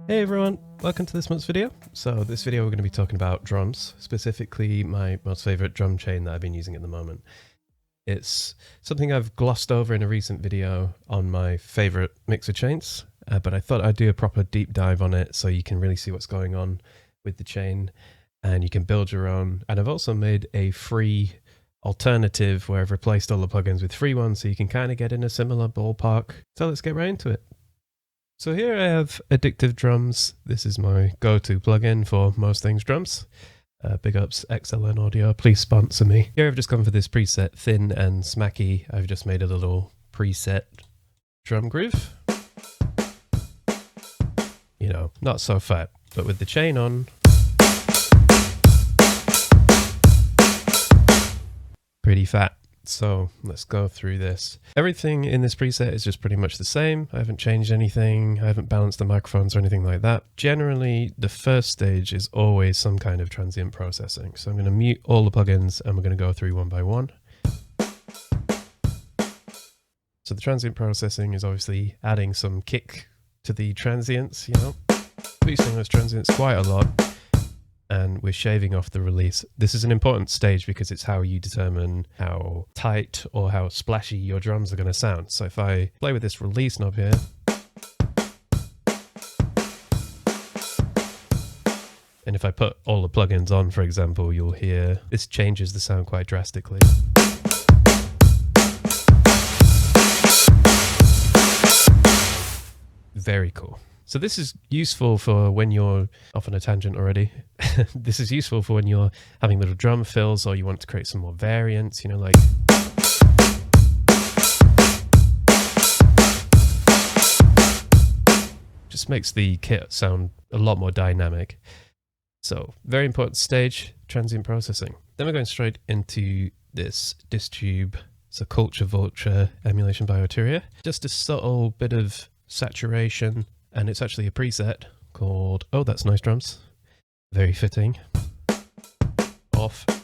Hey everyone, welcome to this month's video. So this video we're going to be talking about drums, specifically my most favorite drum chain that I've been using at the moment. It's something I've glossed over in a recent video on my favorite mixer chains, but I thought I'd do a proper deep dive on it so you can really see what's going on with the chain and you can build your own. And I've also made a free alternative where I've replaced all the plugins with free ones so you can kind of get in a similar ballpark. So let's get right into it. So here I have Addictive Drums. This is my go-to plugin for most things drums. Big ups XLN Audio, please sponsor me. Here I've just gone for this preset thin and smacky. I've just made a little preset drum groove. You know, not so fat, but with the chain on, pretty fat. So let's go through this. Everything in this preset is just pretty much the same. I haven't changed anything. I haven't balanced the microphones or anything like that. Generally, the first stage is always some kind of transient processing. So I'm going to mute all the plugins and we're going to go through one by one. So the transient processing is obviously adding some kick to the transients, you know, boosting those transients quite a lot. And we're shaving off the release. This is an important stage because it's how you determine how tight or how splashy your drums are going to sound. So if I play with this release knob here, and if I put all the plugins on, for example, you'll hear this changes the sound quite drastically. Very cool. So this is useful for when you're off on a tangent already. This is useful for when you're having little drum fills or you want to create some more variants, you know, like. Just makes the kit sound a lot more dynamic. So very important stage, transient processing. Then we're going straight into this Dist tube. It's a Culture Vulture emulation by Arturia. Just a subtle bit of saturation. And it's actually a preset called, oh, that's nice drums. Very fitting. Off. On.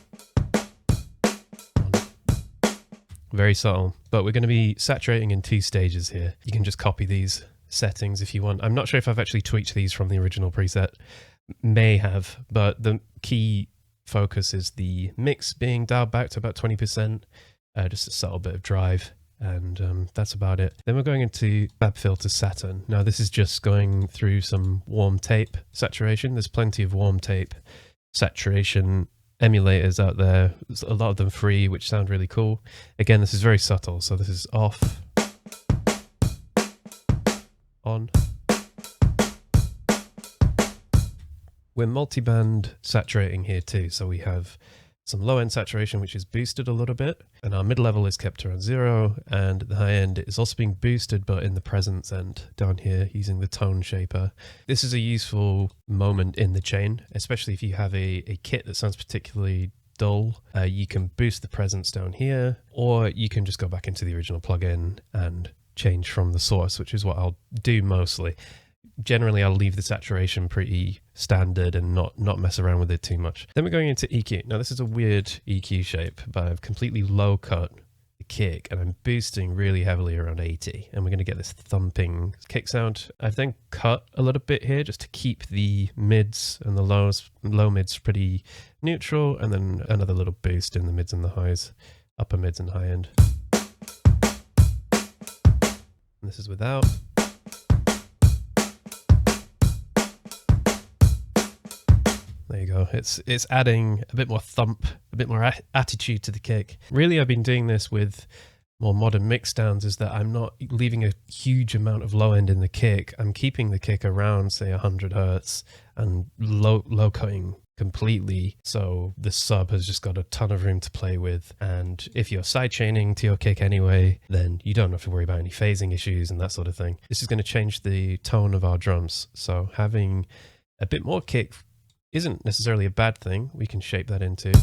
Very subtle. But we're going to be saturating in 2 stages here. You can just copy these settings if you want. I'm not sure if I've actually tweaked these from the original preset. May have, but the key focus is the mix being dialed back to about 20%. Just a subtle bit of drive. And that's about it. Then we're going into Fabfilter Saturn. Now this is just going through some warm tape saturation. There's plenty of warm tape saturation emulators out there. There's a lot of them free, which sound really cool. Again, this is very subtle. So this is off, on. We're multiband saturating here too. So we have some low end saturation, which is boosted a little bit, and our mid level is kept around 0, and the high end is also being boosted, but in the presence end down here using the tone shaper. This is a useful moment in the chain, especially if you have a kit that sounds particularly dull. You can boost the presence down here, or you can just go back into the original plugin and change from the source, which is what I'll do mostly. Generally, I'll leave the saturation pretty standard and not mess around with it too much. Then we're going into EQ. Now, this is a weird EQ shape, but I've completely low cut the kick and I'm boosting really heavily around 80. And we're going to get this thumping kick sound. I've then cut a little bit here just to keep the mids and the low mids pretty neutral. And then another little boost in the mids and the highs, upper mids and high end. And this is without. There you go. It's adding a bit more thump, a bit more attitude to the kick. Really, I've been doing this with more modern mix downs is that I'm not leaving a huge amount of low end in the kick. I'm keeping the kick around, say, 100 hertz and low cutting completely. So the sub has just got a ton of room to play with. And if you're sidechaining to your kick anyway, then you don't have to worry about any phasing issues and that sort of thing. This is going to change the tone of our drums. So having a bit more kick isn't necessarily a bad thing. We can shape that into. You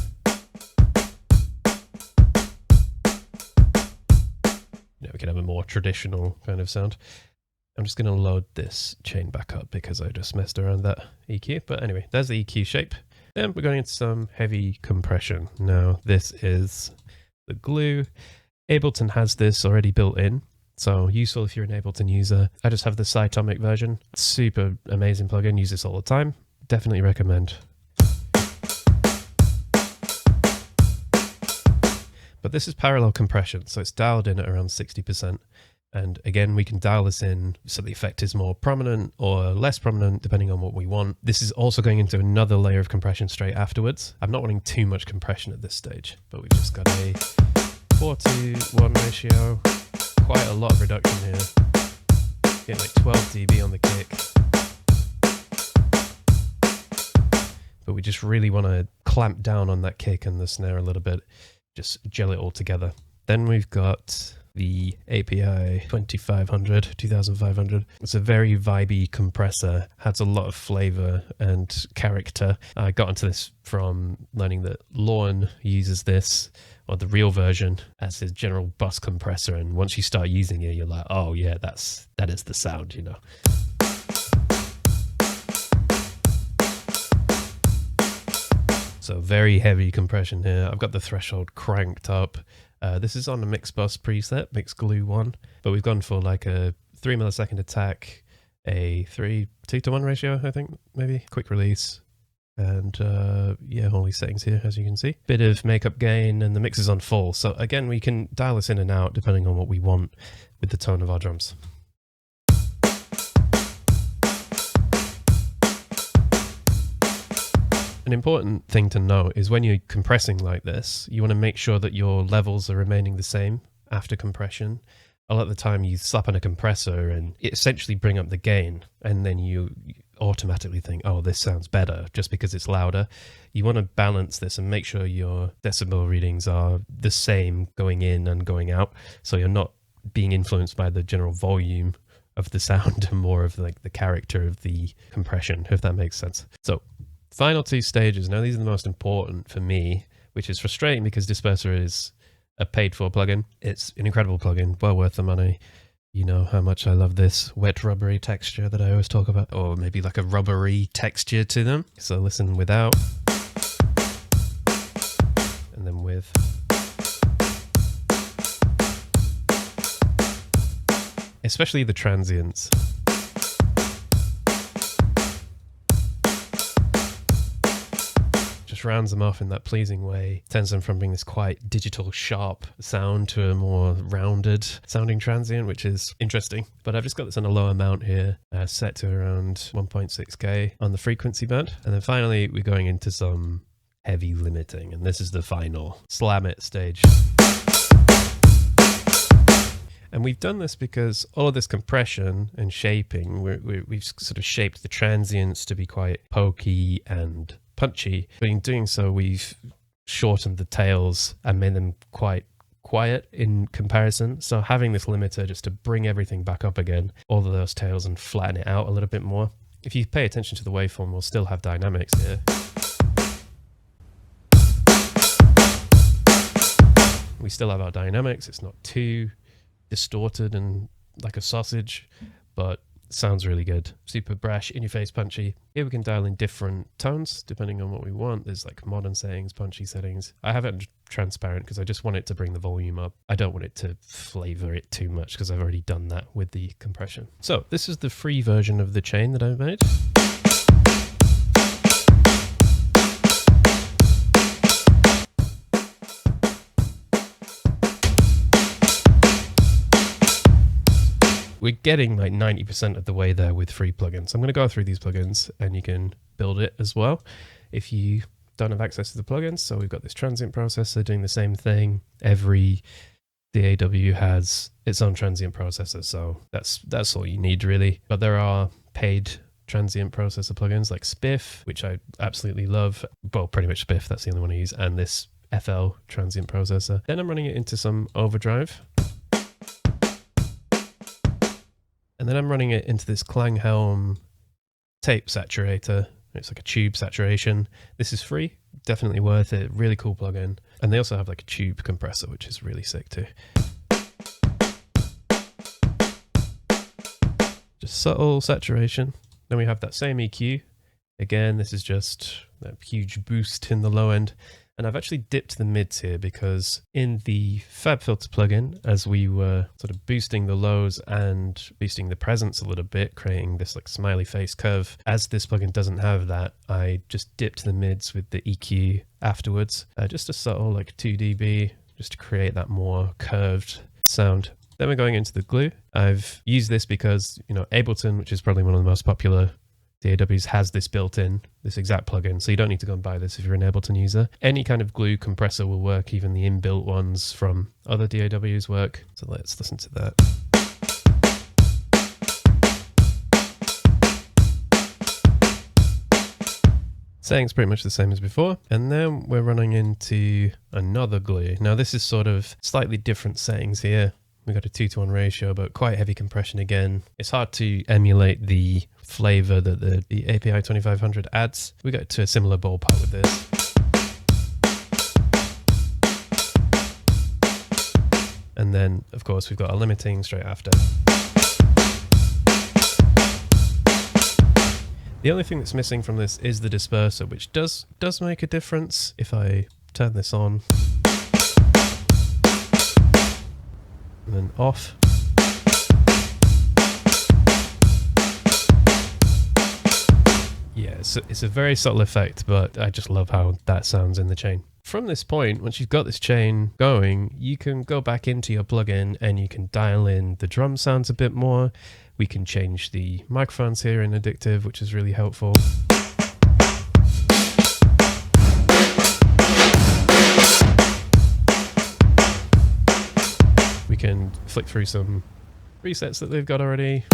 know, we can have a more traditional kind of sound. I'm just going to load this chain back up because I just messed around that EQ. But anyway, there's the EQ shape. Then we're going into some heavy compression. Now, this is the glue. Ableton has this already built in. So useful if you're an Ableton user. I just have the Cytomic version. Super amazing plugin. Use this all the time. Definitely recommend. But this is parallel compression, so it's dialed in at around 60%. And again, we can dial this in so the effect is more prominent or less prominent depending on what we want. This is also going into another layer of compression straight afterwards. I'm not wanting too much compression at this stage, but we've just got a 4:1 ratio. Quite a lot of reduction here. Get like 12 dB on the kick. But we just really want to clamp down on that kick and the snare a little bit, just gel it all together. Then we've got the API 2500. It's a very vibey compressor, has a lot of flavor and character. I got into this from learning that Lorne uses this, or the real version, as his general bus compressor, and once you start using it, you're like, oh yeah, that is the sound, you know. So very heavy compression here. I've got the threshold cranked up. This is on the mix bus preset, mix glue 1, but we've gone for like a 3 millisecond attack, a 2:1 ratio, I think, maybe, quick release. And yeah, all these settings here, as you can see. Bit of makeup gain, and the mix is on full. So again, we can dial this in and out depending on what we want with the tone of our drums. An important thing to note is when you're compressing like this, you want to make sure that your levels are remaining the same after compression. A lot of the time you slap on a compressor and it essentially bring up the gain, and then you automatically think, oh, this sounds better just because it's louder. You want to balance this and make sure your decibel readings are the same going in and going out, so you're not being influenced by the general volume of the sound and more of like the character of the compression, if that makes sense. So final two stages. Now these are the most important for me, which is frustrating because Disperser is a paid for plugin. It's an incredible plugin, well worth the money. You know how much I love this wet rubbery texture that I always talk about, or maybe like a rubbery texture to them. So listen without, and then with. Especially the transients. Rounds them off in that pleasing way, turns them from being this quite digital sharp sound to a more rounded sounding transient, which is interesting. But I've just got this on a low amount here, set to around 1.6k on the frequency band. And then finally we're going into some heavy limiting, and this is the final slam it stage. And we've done this because all of this compression and shaping, we've sort of shaped the transients to be quite pokey and punchy, but in doing so we've shortened the tails and made them quite quiet in comparison. So having this limiter just to bring everything back up again, all of those tails, and flatten it out a little bit more. If you pay attention to the waveform, we'll still have dynamics here. We still have our dynamics. It's not too distorted and like a sausage, but sounds really good. Super brash, in your face, punchy. Here we can dial in different tones depending on what we want. There's like modern settings, punchy settings. I have it transparent because I just want it to bring the volume up. I don't want it to flavor it too much because I've already done that with the compression. So this is the free version of the chain that I've made. We're getting like 90% of the way there with free plugins. I'm going to go through these plugins and you can build it as well if you don't have access to the plugins. So we've got this Transient Processor doing the same thing. Every DAW has its own Transient Processor, so that's all you need really. But there are paid Transient Processor plugins like Spiff, which I absolutely love. Well, pretty much Spiff, that's the only one I use, and this FL Transient Processor. Then I'm running it into some overdrive. And then I'm running it into this Klanghelm tape saturator. It's like a tube saturation. This is free, definitely worth it. Really cool plugin. And they also have like a tube compressor, which is really sick too. Just subtle saturation. Then we have that same EQ. Again, this is just a huge boost in the low end. And I've actually dipped the mids here because in the Fabfilter plugin, as we were sort of boosting the lows and boosting the presence a little bit, creating this like smiley face curve, as this plugin doesn't have that, I just dipped the mids with the EQ afterwards, just a subtle like 2 dB, just to create that more curved sound. Then we're going into the glue. I've used this because, you know, Ableton, which is probably one of the most popular DAWs, has this built in, this exact plugin, so you don't need to go and buy this if you're an Ableton user. Any kind of glue compressor will work, even the inbuilt ones from other DAWs work. So let's listen to that. Saying's pretty much the same as before. And then we're running into another glue. Now this is sort of slightly different settings here. We've got a 2:1 ratio, but quite heavy compression again. It's hard to emulate the flavor that the API 2500 adds. We got to a similar ballpark with this. And then, of course, we've got our limiting straight after. The only thing that's missing from this is the disperser, which does make a difference. If I turn this on and then off, yeah, it's a very subtle effect, but I just love how that sounds in the chain. From this point, once you've got this chain going, you can go back into your plugin and you can dial in the drum sounds a bit more. We can change the microphones here in Addictive, which is really helpful. We can flick through some presets that they've got already.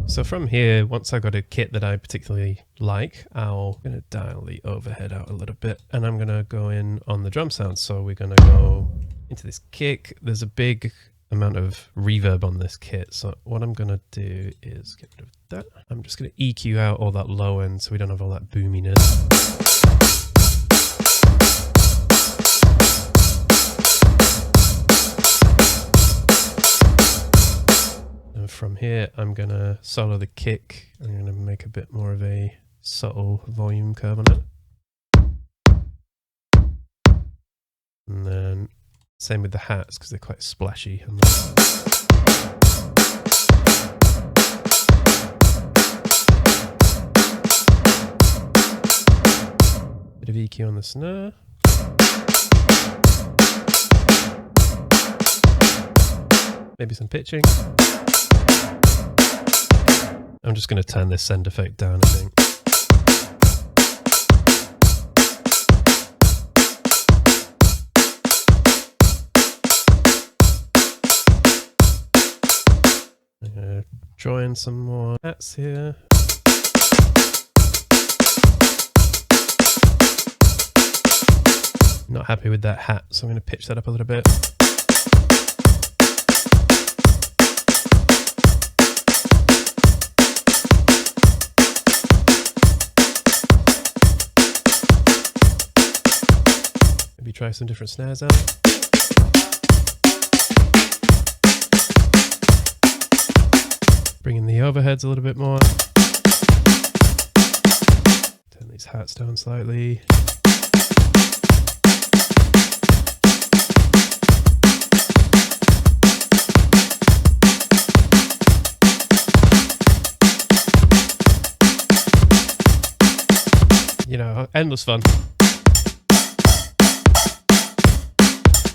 So from here, once I've got a kit that I particularly like, I'm going to dial the overhead out a little bit, and I'm going to go in on the drum sounds. So we're going to go into this kick. There's a big amount of reverb on this kit. So what I'm going to do is get rid of that. I'm just going to EQ out all that low end so we don't have all that boominess. From here, I'm going to solo the kick. I'm going to make a bit more of a subtle volume curve on it. And then same with the hats, because they're quite splashy. Bit of EQ on the snare. Maybe some pitching. I'm just going to turn this send effect down, I think. I'm going to draw in some more hats here. Not happy with that hat, so I'm going to pitch that up a little bit. Try some different snares out. Bring in the overheads a little bit more. Turn these hats down slightly. You know, endless fun.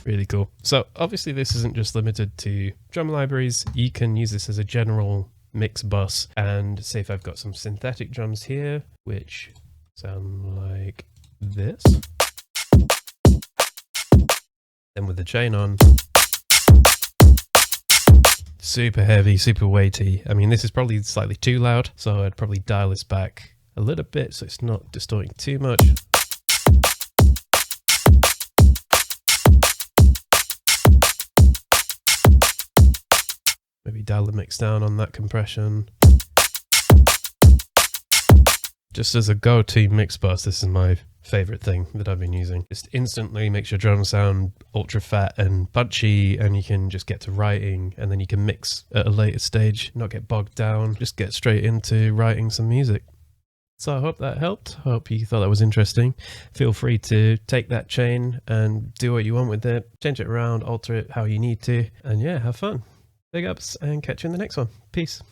Really cool. So obviously this isn't just limited to drum libraries. You can use this as a general mix bus, and say if I've got some synthetic drums here, which sound like this. Then with the chain on, super heavy, super weighty. I mean, this is probably slightly too loud, so I'd probably dial this back a little bit so it's not distorting too much. Maybe dial the mix down on that compression. Just as a go-to mix bus, this is my favorite thing that I've been using. Just instantly makes your drums sound ultra fat and punchy, and you can just get to writing, and then you can mix at a later stage, not get bogged down, just get straight into writing some music. So I hope that helped. I hope you thought that was interesting. Feel free to take that chain and do what you want with it. Change it around, alter it how you need to. And yeah, have fun. Big ups, and catch you in the next one. Peace.